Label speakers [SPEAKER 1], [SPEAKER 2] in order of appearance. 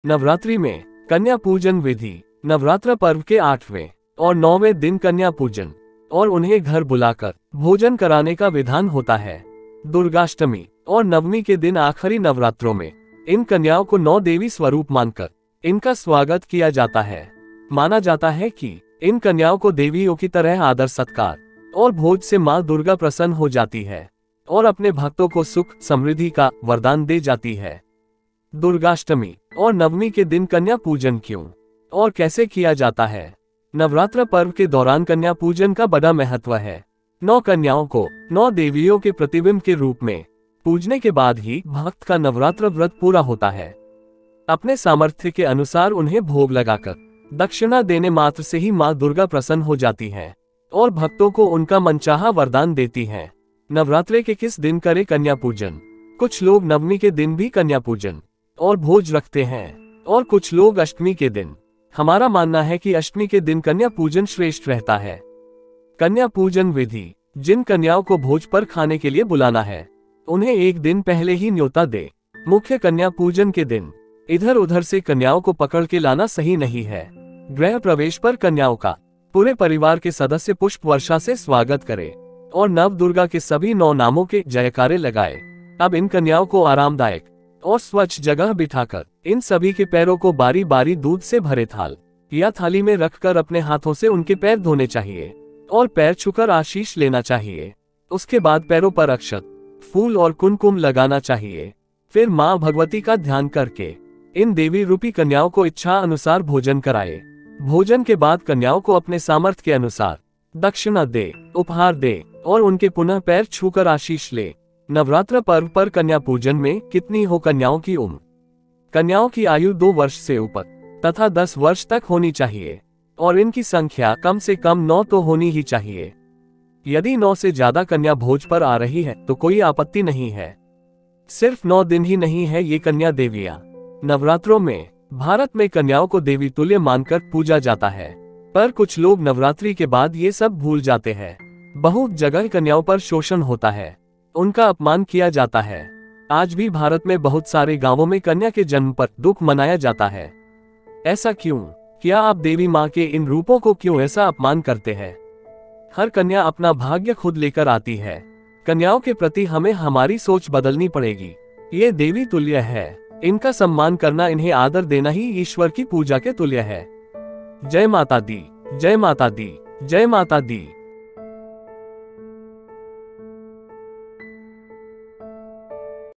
[SPEAKER 1] नवरात्रि में कन्या पूजन विधि। नवरात्र पर्व के 8वें और 9वें दिन कन्या पूजन और उन्हें घर बुलाकर भोजन कराने का विधान होता है। दुर्गाष्टमी और नवमी के दिन आखिरी नवरात्रों में इन कन्याओं को 9 देवी स्वरूप मानकर इनका स्वागत किया जाता है। माना जाता है कि इन कन्याओं को देवियों की तरह आदर सत्कार और भोज से मां दुर्गा प्रसन्न हो जाती है और अपने भक्तों को सुख समृद्धि का वरदान दे जाती है। दुर्गाष्टमी और नवमी के दिन कन्या पूजन क्यों और कैसे किया जाता है? नवरात्र पर्व के दौरान कन्या पूजन का बड़ा महत्व है। 9 कन्याओं को 9 देवियों के प्रतिबिंब के रूप में पूजने के बाद ही भक्त का नवरात्र व्रत पूरा होता है। अपने सामर्थ्य के अनुसार उन्हें भोग लगाकर दक्षिणा देने मात्र से ही मां दुर्गा प्रसन्न हो जाती है और भक्तों को उनका मनचाहा वरदान देती है। नवरात्रे के किस दिन करे कन्या पूजन? कुछ लोग नवमी के दिन भी कन्या पूजन और भोज रखते हैं और कुछ लोग अष्टमी के दिन। हमारा मानना है कि अष्टमी के दिन कन्या पूजन श्रेष्ठ रहता है। कन्या पूजन विधि। जिन कन्याओं को भोज पर खाने के लिए बुलाना है उन्हें एक दिन पहले ही न्योता दे। मुख्य कन्या पूजन के दिन इधर उधर से कन्याओं को पकड़ के लाना सही नहीं है। गृह प्रवेश पर कन्याओं का पूरे परिवार के सदस्य पुष्प वर्षा से स्वागत करे और नव दुर्गा के सभी 9 नामों के जयकारे लगाए। अब इन कन्याओं को आरामदायक और स्वच्छ जगह बिठाकर इन सभी के पैरों को बारी बारी दूध से भरे थाल या थाली में रखकर अपने हाथों से उनके पैर धोने चाहिए और पैर छूकर आशीष लेना चाहिए। उसके बाद पैरों पर अक्षत, फूल और कुमकुम लगाना चाहिए। फिर मां भगवती का ध्यान करके इन देवी रूपी कन्याओं को इच्छा अनुसार भोजन कराए। भोजन के बाद कन्याओं को अपने सामर्थ्य के अनुसार दक्षिणा दे, उपहार दे और उनके पुनः पैर छूकर आशीष ले। नवरात्र पर्व पर कन्या पूजन में कितनी हो कन्याओं की उम्र? कन्याओं की आयु 2 वर्ष से ऊपर तथा 10 वर्ष तक होनी चाहिए और इनकी संख्या कम से कम 9 तो होनी ही चाहिए। यदि 9 से ज्यादा कन्या भोज पर आ रही है तो कोई आपत्ति नहीं है। सिर्फ 9 दिन ही नहीं है ये कन्या देवियां। नवरात्रों में भारत में कन्याओं को देवी तुल्य मानकर पूजा जाता है, पर कुछ लोग नवरात्रि के बाद ये सब भूल जाते हैं। बहुत जगह कन्याओं पर शोषण होता है, उनका अपमान किया जाता है। आज भी भारत में बहुत सारे गांवों में कन्या के जन्म पर दुख मनाया जाता है। ऐसा क्यों? क्या आप देवी माँ के इन रूपों को क्यों ऐसा अपमान करते हैं? हर कन्या अपना भाग्य खुद लेकर आती है। कन्याओं के प्रति हमें हमारी सोच बदलनी पड़ेगी। ये देवी तुल्य है, इनका सम्मान करना, इन्हें आदर देना ही ईश्वर की पूजा के तुल्य है। जय माता दी, जय माता दी, जय माता दी।